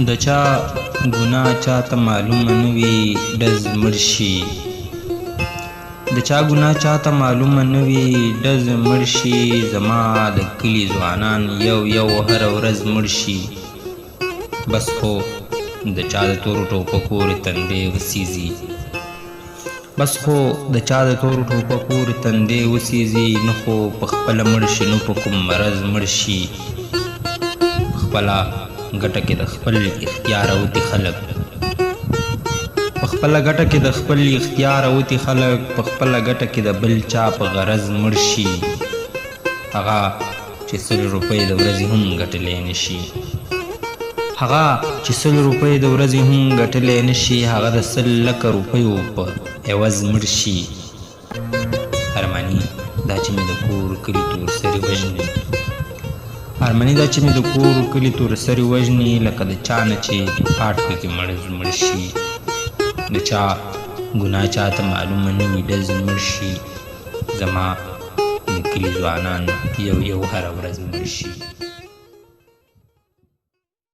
د چا ګناه چاته معلومه نه وي ډز مړ شي د چا ګناه چاته معلومه نه وي ډز مړ شي زما د کلي ځوانان یو یو هره ورځ مړ شي بس خو د چا د تورو ټوپکو ورې تندې وسیزي بس خو د چا د تورو ټوپکو ورې تندې وسیزي نه خو په خپله مړ شي نه په کوم مرض مړ شي په خپله ګټه کې د خپل اختیار اوتي خلک په خپله ګټه کې د خپل اختیار اوتي خلک په خپله ګټه کې د بل چا په غرض مړ شي هغه چې 100 روپۍ د ورځې هم ګټلی نه شي هغه چې 100 روپۍ د ورځې هم ګټلی نه شي هغه د 100 لکه روپیو په عوض مړ شي ارماني دا چې مې د کور کلي تور سري وژني ارماني دا چې مې د کور کلي تور سري وژني لکه د چا نه چې پاټ پکې مړ شي د چا ګناه چاته معلومه نه وي ډز مړ شي زما د کلي ځوانان یو یو هره ورځ مړ شي